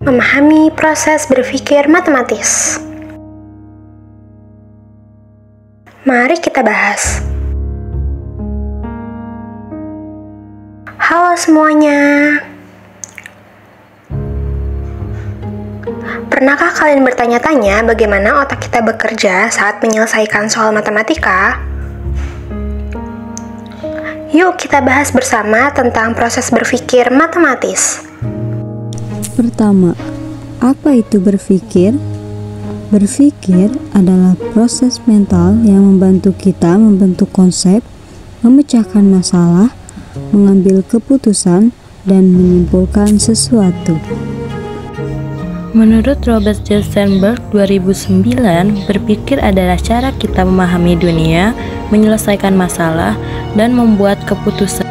Memahami proses berpikir matematis. Mari kita bahas. Halo semuanya. Pernahkah kalian bertanya-tanya bagaimana otak kita bekerja saat menyelesaikan soal matematika? Yuk kita bahas bersama tentang proses berpikir matematis. Pertama, apa itu berpikir? Berpikir adalah proses mental yang membantu kita membentuk konsep, memecahkan masalah, mengambil keputusan, dan menyimpulkan sesuatu. Menurut Robert J. Sternberg 2009, berpikir adalah cara kita memahami dunia, menyelesaikan masalah, dan membuat keputusan.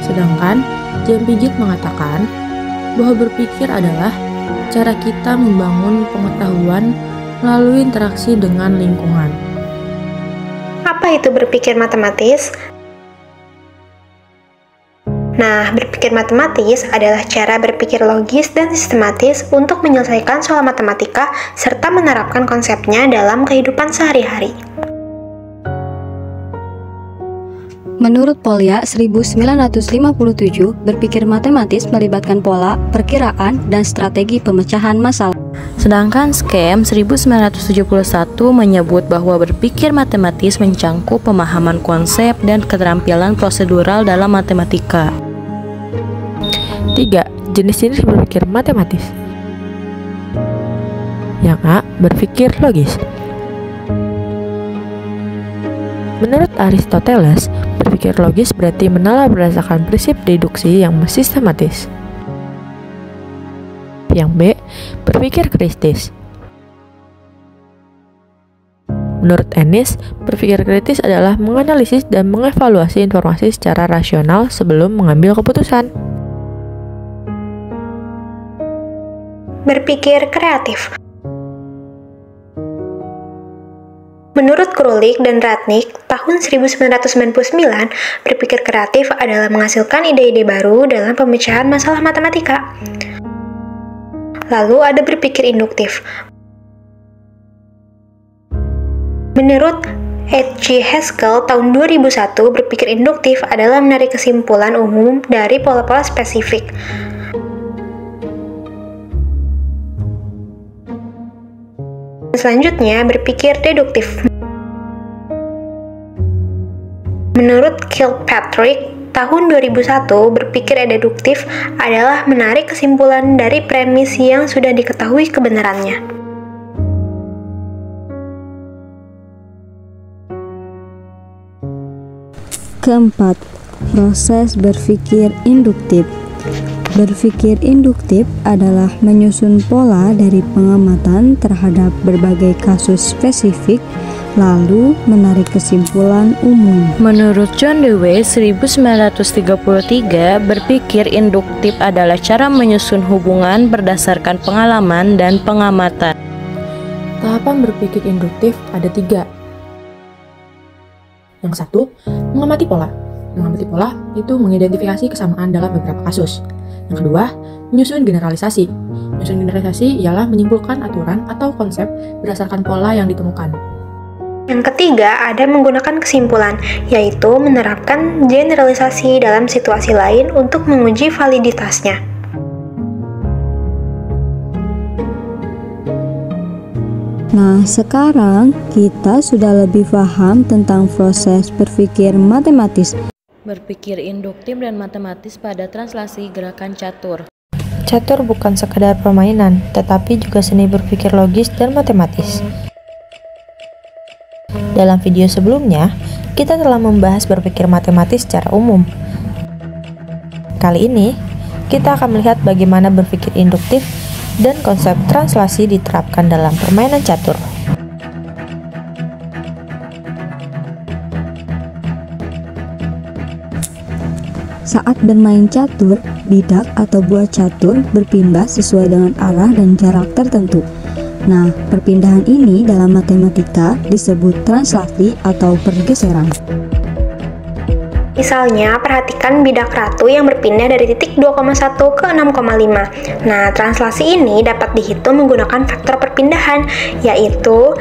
Sedangkan James Piaget mengatakan bahwa berpikir adalah cara kita membangun pengetahuan melalui interaksi dengan lingkungan. Apa itu berpikir matematis? Nah, berpikir matematis adalah cara berpikir logis dan sistematis untuk menyelesaikan soal matematika serta menerapkan konsepnya dalam kehidupan sehari-hari. Menurut Polya 1957, berpikir matematis melibatkan pola, perkiraan, dan strategi pemecahan masalah. Sedangkan Scheme 1971 menyebut bahwa berpikir matematis mencangkup pemahaman konsep dan keterampilan prosedural dalam matematika. 3. Jenis-jenis berpikir matematis. Yang A. Berpikir logis. Menurut Aristoteles, berpikir logis berarti menalar berdasarkan prinsip deduksi yang sistematis. Yang B. Berpikir kritis. Menurut Ennis, berpikir kritis adalah menganalisis dan mengevaluasi informasi secara rasional sebelum mengambil keputusan. Berpikir kreatif. Menurut Krulik dan Ratnik, tahun 1999, berpikir kreatif adalah menghasilkan ide-ide baru dalam pemecahan masalah matematika. Lalu ada berpikir induktif. Menurut H.G. Haskell tahun 2001, berpikir induktif adalah menarik kesimpulan umum dari pola-pola spesifik. Selanjutnya, berpikir deduktif. Menurut Kilpatrick, tahun 2001, berpikir deduktif adalah menarik kesimpulan dari premis yang sudah diketahui kebenarannya. Keempat, proses berpikir induktif. Berpikir induktif adalah menyusun pola dari pengamatan terhadap berbagai kasus spesifik, lalu menarik kesimpulan umum. Menurut John Dewey 1933, berpikir induktif adalah cara menyusun hubungan berdasarkan pengalaman dan pengamatan. Tahapan berpikir induktif ada 3. Yang satu, mengamati pola. Mengamati pola itu mengidentifikasi kesamaan dalam beberapa kasus. Yang kedua, menyusun generalisasi. Menyusun generalisasi ialah menyimpulkan aturan atau konsep berdasarkan pola yang ditemukan. Yang ketiga, ada menggunakan kesimpulan, yaitu menerapkan generalisasi dalam situasi lain untuk menguji validitasnya. Nah, sekarang kita sudah lebih paham tentang proses berpikir matematis. Berpikir induktif dan matematis pada translasi gerakan catur. Catur bukan sekadar permainan, tetapi juga seni berpikir logis dan matematis. Dalam video sebelumnya, kita telah membahas berpikir matematis secara umum. Kali ini, kita akan melihat bagaimana berpikir induktif dan konsep translasi diterapkan dalam permainan catur. Saat bermain catur, bidak atau buah catur berpindah sesuai dengan arah dan jarak tertentu. Nah, perpindahan ini dalam matematika disebut translasi atau pergeseran. Misalnya, perhatikan bidak ratu yang berpindah dari titik 2,1 ke 6,5. Nah, translasi ini dapat dihitung menggunakan faktor perpindahan, yaitu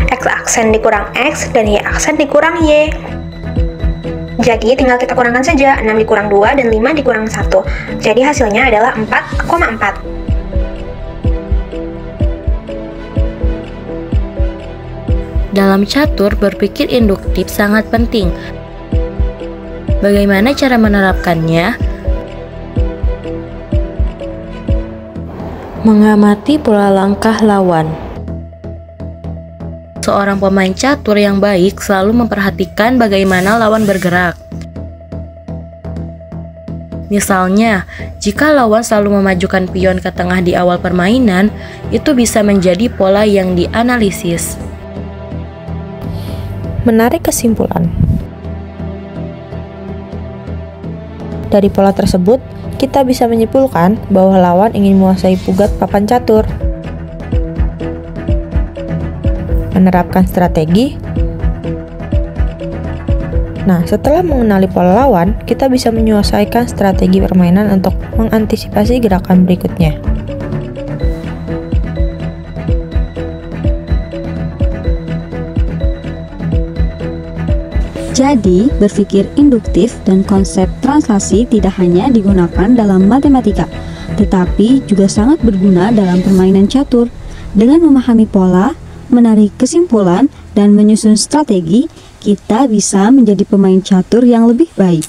X aksen dikurang X dan Y aksen dikurang Y. Jadi, tinggal kita kurangkan saja, 6 dikurang 2 dan 5 dikurang 1. Jadi, hasilnya adalah 4,4. Dalam catur, berpikir induktif sangat penting. Bagaimana cara menerapkannya? Mengamati pola langkah lawan. Seorang pemain catur yang baik selalu memperhatikan bagaimana lawan bergerak. Misalnya, jika lawan selalu memajukan pion ke tengah di awal permainan, itu bisa menjadi pola yang dianalisis. Menarik kesimpulan. Dari pola tersebut, kita bisa menyimpulkan bahwa lawan ingin menguasai pugat papan catur. Menerapkan strategi. Nah, setelah mengenali pola lawan, kita bisa menyelesaikan strategi permainan untuk mengantisipasi gerakan berikutnya. Jadi, berpikir induktif dan konsep translasi tidak hanya digunakan dalam matematika, tetapi juga sangat berguna dalam permainan catur. Dengan memahami pola, menarik kesimpulan, dan menyusun strategi, kita bisa menjadi pemain catur yang lebih baik.